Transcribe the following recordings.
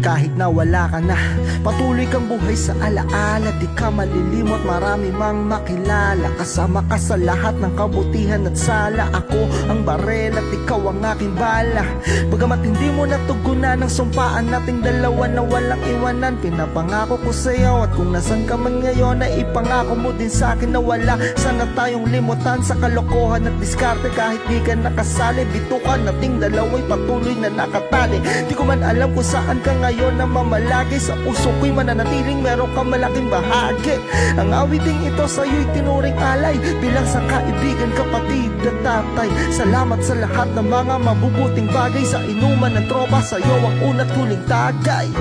Kahit na wala ka na, patuloy kang buhay sa alaala. Di ka malilimot, marami mang makilala. Kasama ka sa lahat ng kabutihan at sala. Ako ang barel at ikaw ang aking bala. Bagamat hindi mo natugunan ang sumpaan nating dalawa na walang iwanan, pinapangako ko sa'yo at kung nasan ka man ngayon ay ipangako mo din sa'kin na wala sana tayong limutan sa kalokohan at diskarte. Kahit di ka nakasali, bitukan nating dalawa'y patuloy na nakatali. Di ko man alam kung saan ka ngayon na mamalagi, sa puso ko'y mananatiling meron kang malaking bahagi. Ang awiting ito sa'yo'y tinuring alay bilang sa kaibigan, kapatid at tatay. Salamat sa lahat ng mga mabubuting bagay, sa inuman ng tropa, sa'yo ang una't huling tagay.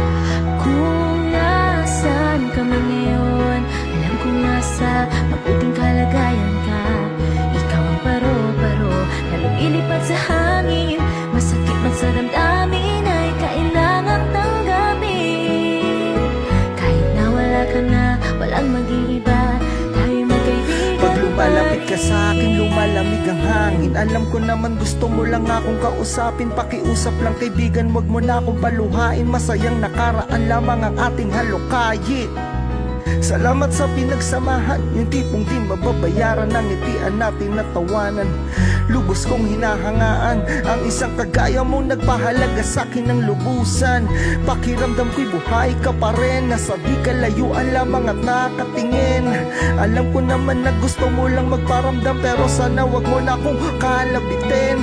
Kung nasaan ka man ngayon, alam kong nasa mabuting kalagayan ka. Ikaw ang paro-paro na lumilipad sa hangin. Masakit man sa damdamin ay kailangang tanggapin. Kahit na wala ka na, walang mag-iiba, tayo magkaibigan. Pag lumalapit ka sa akin, lumalamig ang hangin. Alam ko naman gusto mo lang akong kausapin. Pakiusap lang kaibigan, wag mo na akong paluhain. Masayang nakaraan lamang ang ating halukayin. Salamat sa pinagsamahan, yung tipong di mababayaran ng ngitian natin na tawanan. Lubos kong hinahangaan ang isang kagaya mong nagpahalaga sa'kin ng lubusan. Pakiramdam ko'y buhay ka pa rin, nasa di kalayuan lamang at nakatingin. Alam ko naman na gusto mo lang magparamdam, pero sana wag mo na akong kalabitin.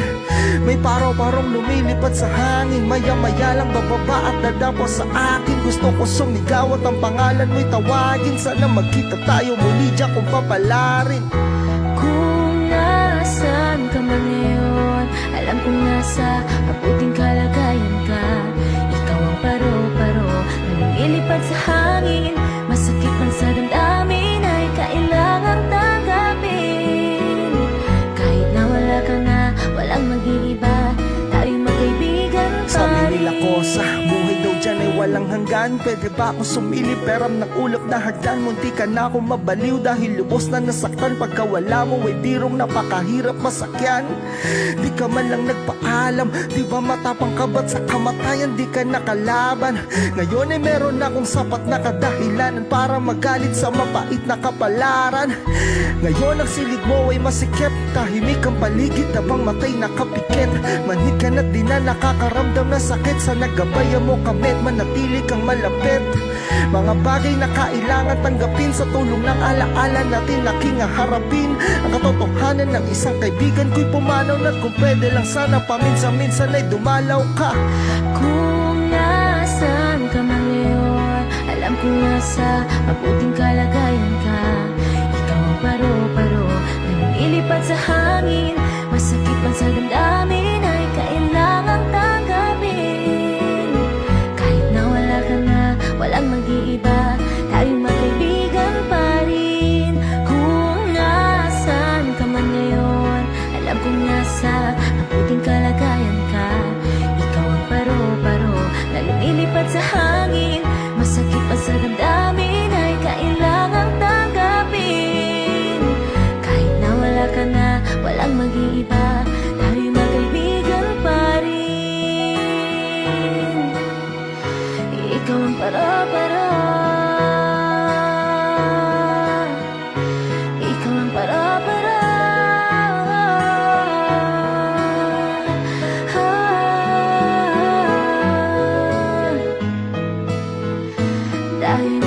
May paraw-parong lumilipad sa hangin, maya-maya lang bababa at dadapo sa akin. Gusto ko sumigaw at ang pangalan mo'y tawagin. Sana magkita tayo muli diyan kung papalarin. Kung nasaan ka man ngayon, alam kong nasa mabuting kalagayan ka. Ikaw ang paro-paro na lumilipad sa hangin. Masakit man sa damdamin ay kailangang tanggapin. Kahit na wala ka na, walang mag-iiba, tayo'y magkaibigan pa rin. Sabi nila ko sa buhay daw dyan ay walang hanggan. Pwede ba akong sumilip peram ng ulap na hagdan? Munti ka na akong mabaliw dahil lubos na nasaktan. Pagka wala mo ay birong napakahirap masakyan. Di ka man lang nagpaalam, di ba matapang ka ba't sa kamatayan di ka nakalaban? Ngayon ay meron akong sapat na kadahilanan para magalit sa mapait na kapalaran. Ngayon ang silid mo ay masikip, tahimik ang paligid habang matay nakapikit. Manhid ka na't di na nakakaramdam na sakit. Sa nagabayan mo kamit, manatili kang malapit. Mga bagay na kailangan tanggapin, sa tulong ng alaala natin laking harapin. Ang katotohanan ng isang kaibigan ko'y pumanaw, na kung pwede lang sana paminsan-minsan ay dumalaw ka. Kung nasaan ka man ngayon, alam kong nasa mabuting kalagayan ka. Ikaw ang paro-paro na lumilipad sa hangin. Masakit man sa damdamin ay kailangang tanggapin. Kahit na wala ka na, walang mag-iiba, tayo'y magkaibigan pa rin. Kung nasaan ka man ngayon, alam kong nasa mabuting kalagayan ka. Ikaw ang paro-paro na lumilipad sa hangin. Masakit man sa damdamin ay kailangang tanggapin. Kahit na wala ka na, walang mag-iiba, tayo'y magkaibigan pa rin. Ikaw ang paro-paro, ikaw ang paro-paro. Dahil